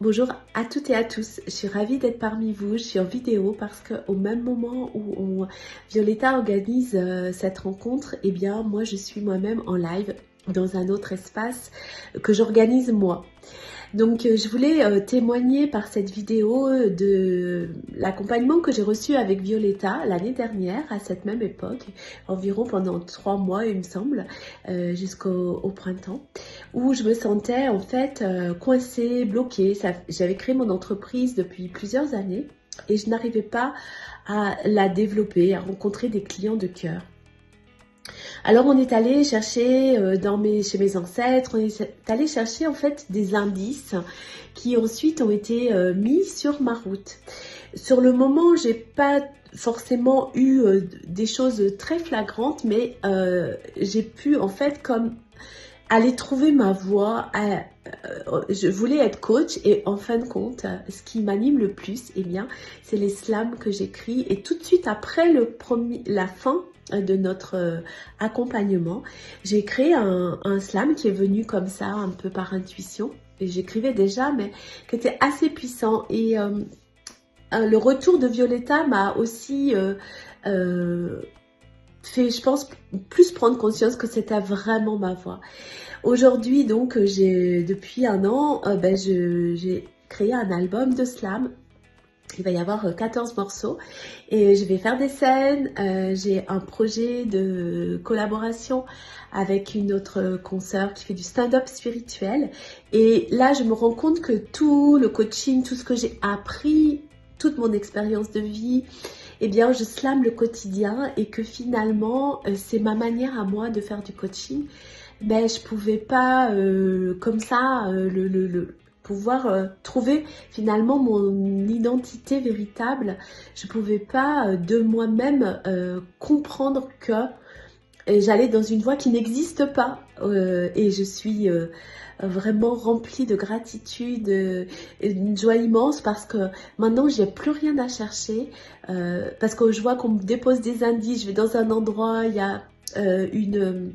Bonjour à toutes et à tous, je suis ravie d'être parmi vous, je suis en vidéo parce qu'au même moment où Violetta organise cette rencontre, eh bien moi je suis moi-même en live dans un autre espace que j'organise moi. Donc je voulais témoigner par cette vidéo de l'accompagnement que j'ai reçu avec Violetta l'année dernière à cette même époque, environ pendant 3 mois il me semble, jusqu'au printemps, où je me sentais en fait coincée, bloquée. J'avais créé mon entreprise depuis plusieurs années et je n'arrivais pas à la développer, à rencontrer des clients de cœur. Alors on est allé chercher chez mes ancêtres, on est allé chercher en fait des indices qui ensuite ont été mis sur ma route. Sur le moment, j'ai pas forcément eu des choses très flagrantes, mais j'ai pu en fait comme aller trouver ma voie. Je voulais être coach et en fin de compte, ce qui m'anime le plus, eh bien, c'est les slams que j'écris. Et tout de suite après la fin de notre accompagnement, j'ai créé un slam qui est venu comme ça, un peu par intuition. Et j'écrivais déjà, mais qui était assez puissant. Et le retour de Violetta m'a aussi fait, je pense, plus prendre conscience que c'était vraiment ma voie. Aujourd'hui, donc, depuis un an, j'ai créé un album de slam. Il va y avoir 14 morceaux et je vais faire des scènes. J'ai un projet de collaboration avec une autre consoeur qui fait du stand-up spirituel. Et là, je me rends compte que tout le coaching, tout ce que j'ai appris, toute mon expérience de vie, eh bien, je slame le quotidien et que finalement, c'est ma manière à moi de faire du coaching. Mais je pouvais pas, comme ça, pouvoir trouver finalement mon identité véritable. Je pouvais pas de moi-même comprendre que j'allais dans une voie qui n'existe pas. Et je suis vraiment remplie de gratitude, et d'une joie immense parce que maintenant j'ai plus rien à chercher. Parce que je vois qu'on me dépose des indices, je vais dans un endroit, il y a une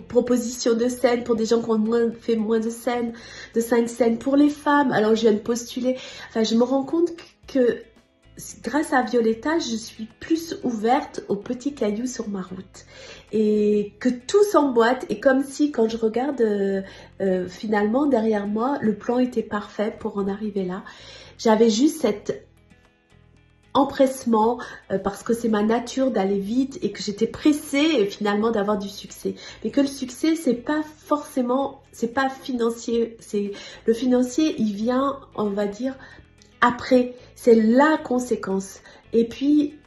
proposition de scène pour des gens qui ont fait moins de scènes, de 5 scènes pour les femmes. Alors je viens de postuler. Enfin, je me rends compte que grâce à Violetta, je suis plus ouverte aux petits cailloux sur ma route. Et que tout s'emboîte. Et comme si, quand je regarde finalement derrière moi, le plan était parfait pour en arriver là. J'avais juste cette empressement parce que c'est ma nature d'aller vite et que j'étais pressée finalement d'avoir du succès, mais que le succès c'est pas forcément, c'est pas financier, c'est le financier, il vient, on va dire, après, c'est la conséquence. Et puis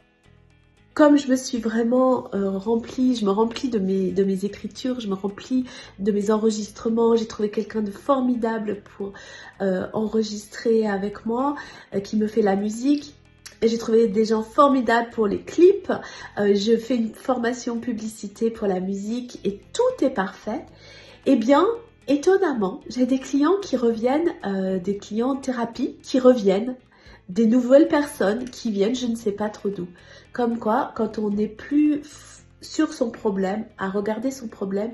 comme je me suis vraiment remplie, je me remplis de mes écritures, je me remplis de mes enregistrements. J'ai trouvé quelqu'un de formidable pour enregistrer avec moi, qui me fait la musique. J'ai trouvé des gens formidables pour les clips. Je fais une formation publicité pour la musique et tout est parfait. Eh bien, étonnamment, j'ai des clients qui reviennent, des clients thérapie qui reviennent, des nouvelles personnes qui viennent, je ne sais pas trop d'où. Comme quoi, quand on n'est plus sur son problème, à regarder son problème,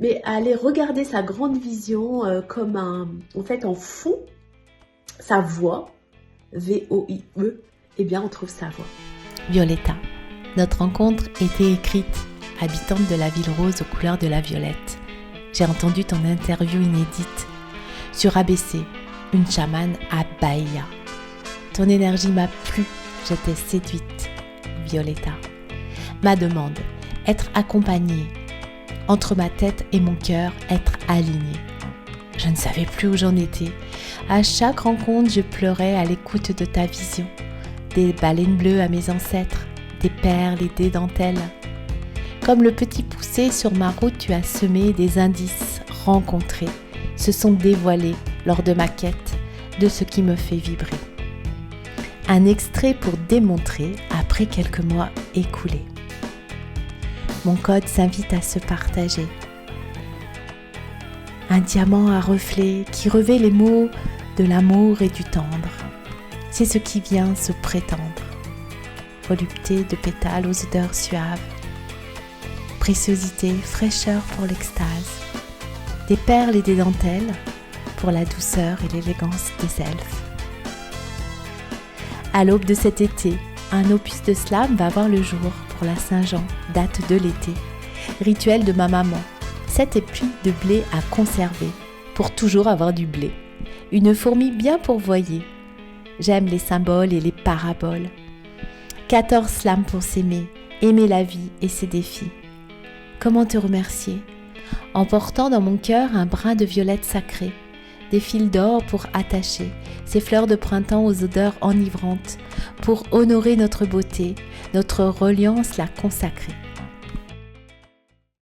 mais à aller regarder sa grande vision comme en fait, en fond, sa voix, V-O-I-E, eh bien, on trouve sa voix. Violetta, notre rencontre était écrite, habitante de la ville rose aux couleurs de la violette. J'ai entendu ton interview inédite sur ABC, une chamane à Bahia. Ton énergie m'a plu, j'étais séduite. Violetta. Ma demande, être accompagnée. Entre ma tête et mon cœur, être alignée. Je ne savais plus où j'en étais. À chaque rencontre, je pleurais à l'écoute de ta vision. Des baleines bleues à mes ancêtres, des perles et des dentelles. Comme le petit poussé sur ma route, tu as semé des indices rencontrés, se sont dévoilés lors de ma quête de ce qui me fait vibrer. Un extrait pour démontrer après quelques mois écoulés. Mon code s'invite à se partager. Un diamant à reflets qui revêt les mots de l'amour et du tendre. C'est ce qui vient se prétendre. Volupté de pétales aux odeurs suaves. Préciosité, fraîcheur pour l'extase. Des perles et des dentelles pour la douceur et l'élégance des elfes. À l'aube de cet été, un opus de slam va voir le jour pour la Saint-Jean, date de l'été. Rituel de ma maman, 7 épis de blé à conserver, pour toujours avoir du blé. Une fourmi bien pourvoyée. J'aime les symboles et les paraboles. 14 slams pour s'aimer, aimer la vie et ses défis. Comment te remercier ? En portant dans mon cœur un brin de violette sacrée, des fils d'or pour attacher, ces fleurs de printemps aux odeurs enivrantes, pour honorer notre beauté, notre reliance la consacrée.